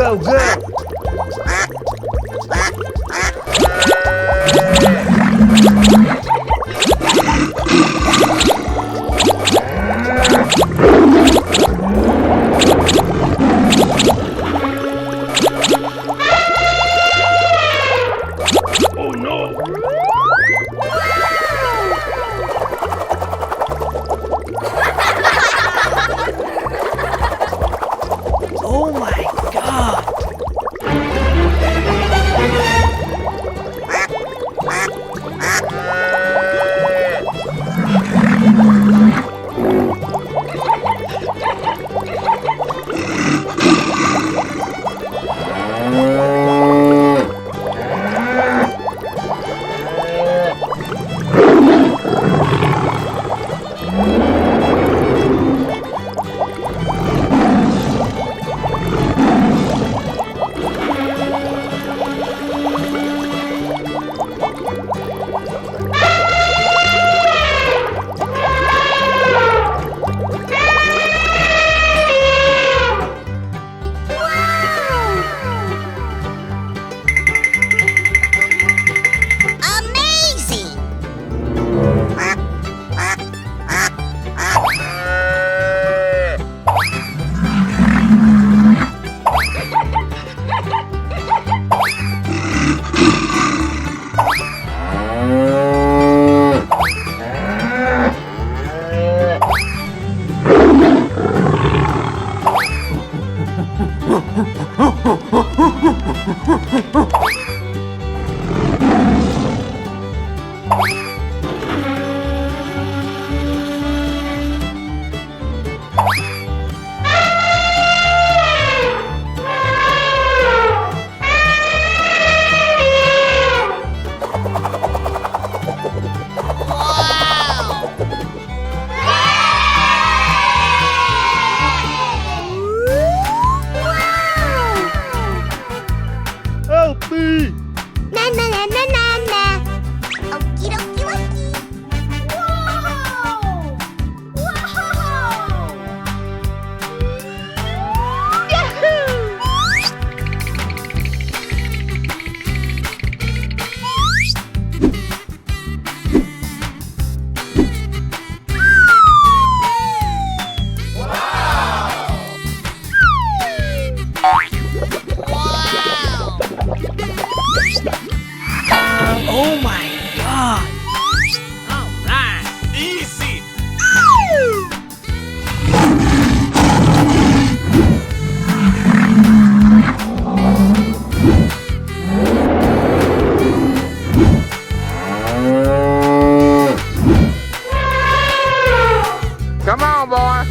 Go, go! Oh no! Oh my God! Amazing! Help me! Na na na na na na. Okie dokie dokie. Whoa! Whoa! Yahoo! Oh my God! All right, easy. Come on, boy.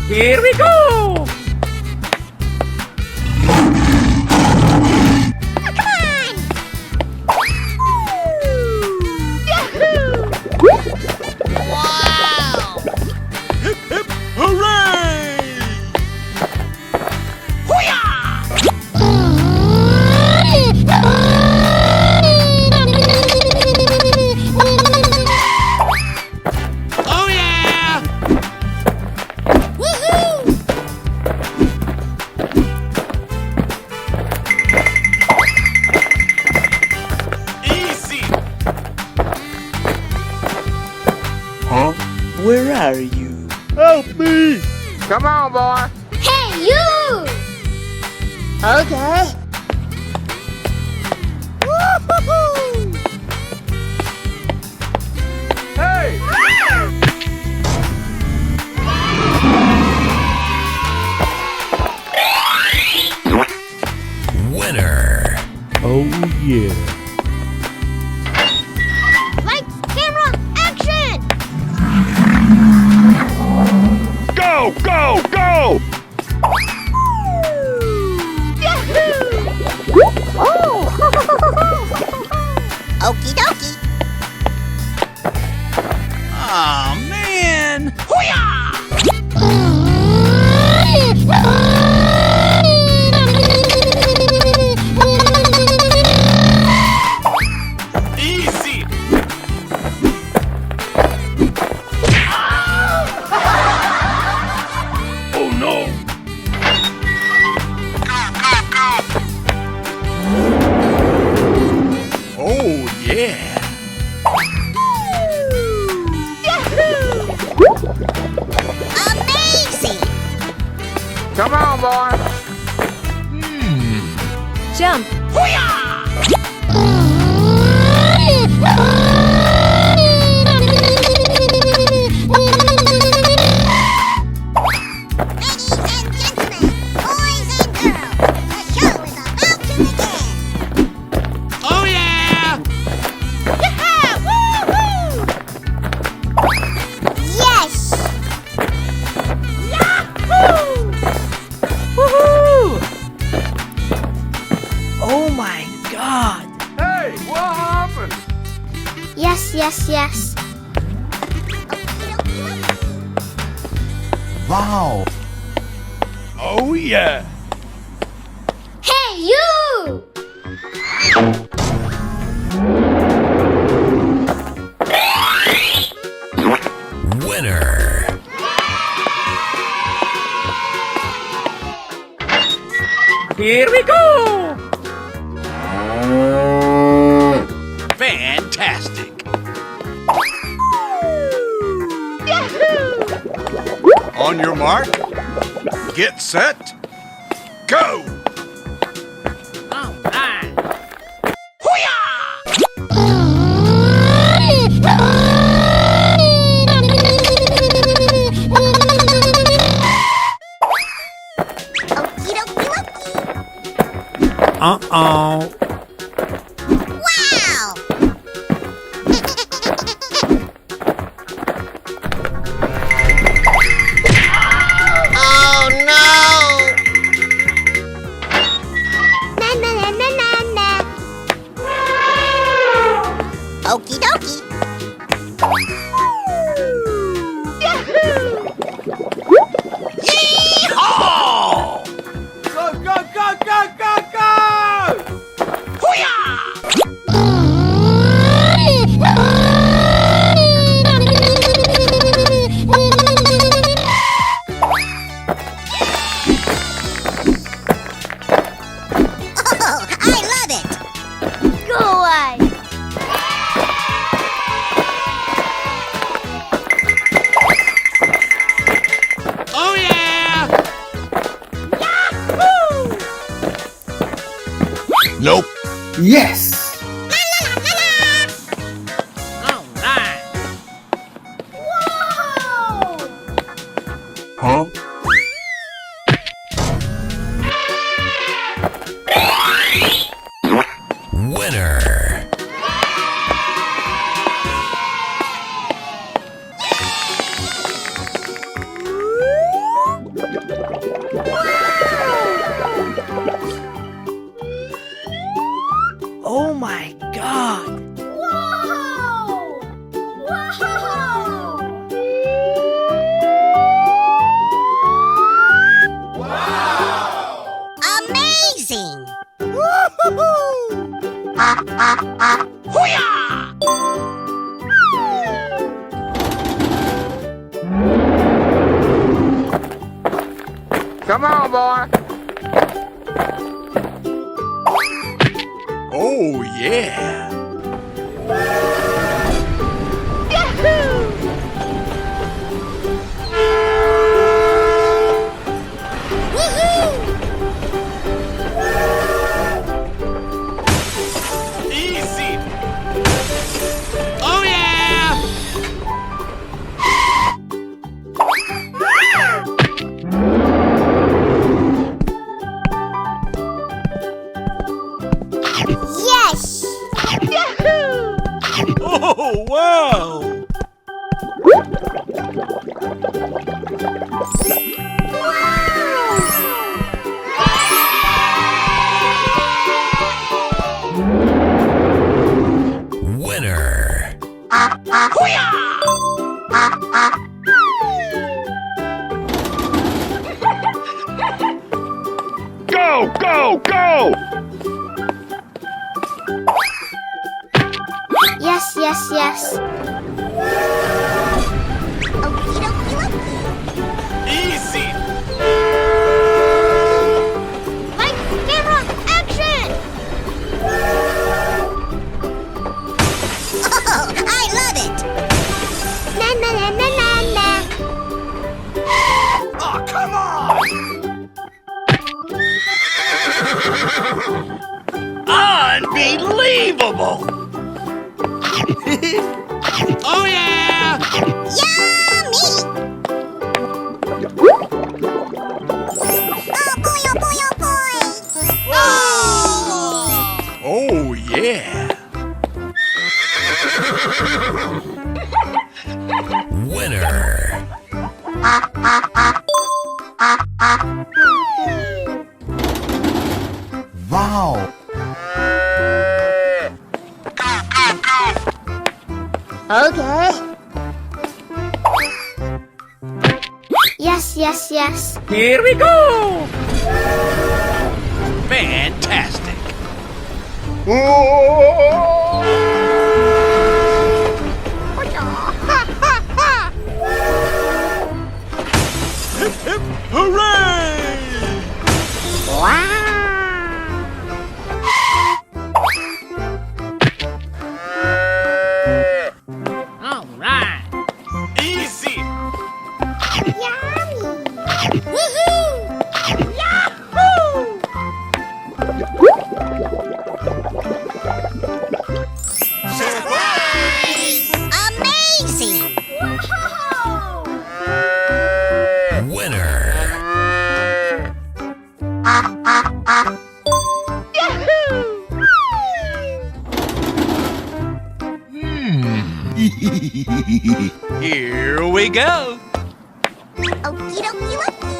Here we go. Wow! Hip hip hooray! Oh yeah! Woohoo! Easy. Huh? Where are you? Help me! Come on, boy. Hey, you! Okay. Woo-hoo-hoo! Hey! Winner. Oh yeah. Lights, camera, action! Go, go, go! Yahoo! Oh! Okie dokie. Oh man! Easy. Oh no! Come on, boy. Jump. Ladies and gentlemen, boys and girls, the show is about to begin. Oh yeah! Yes! Woohoo! Oh my god! Hey, what happened? Yes, yes, yes. Wow. Oh yeah! Hey, you! Winner! Here we go! Fantastic! On your mark, get set, go! Okie dokie dokie. Uh-oh. Wow! Oh no! Na na na na na na. Okie dokie. Yeehaw! Go, go, go, go, go, go! Oh, I love it. Go away. Oh yeah! Nope. Yes! Huh? Winner! Oh my god! Whoa! Whoa! Amazing! Come on, boy. Oh yeah! Easy! Oh yeah! Yes! Oh wow! Winner! Go, go, go! Yes, yes, yes. Okie dokie dokie. Easy! Lights, camera, action! Oh, I love it! Na na na na na na. Oh, come on! Unbelievable! Oh yeah! Yummy! Oh boy, oh boy, oh boy! Oh! Oh yeah! Winner! Wow. Okay. Yes, yes, yes. Here we go! Fantastic! Hip hip hooray! All right. Easy! Yummy! Woohoo! Surprise! Amazing! Winner! Here we go! Okie dokie dokie.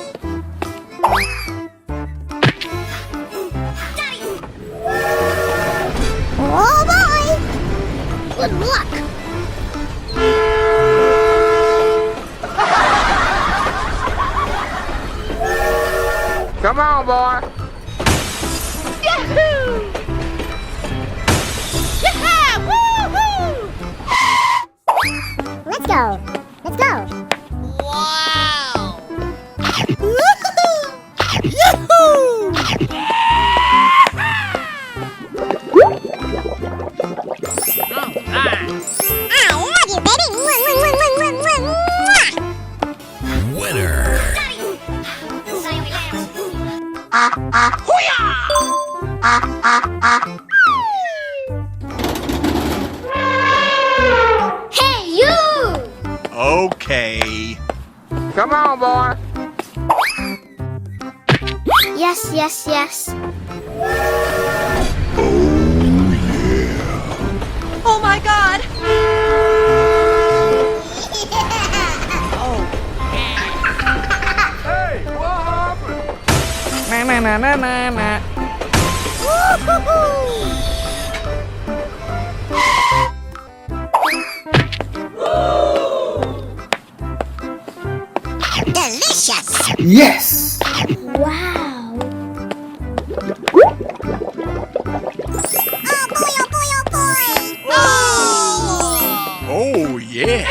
Oh boy! Good luck! Come on, boy. Yahoo! Yeah! Woohoo! Let's go! Let's go! Wow! Woohoo! Yahoo! All right. I love you, baby! Mwah. Winner! Hey, you! Okay. Come on, boy. Yes, yes, yes. Oh my God! Hey, what happened? Na na na na na na. Delicious! Yes! Wow! Oh boy, oh boy, oh boy! Oh! Oh yeah!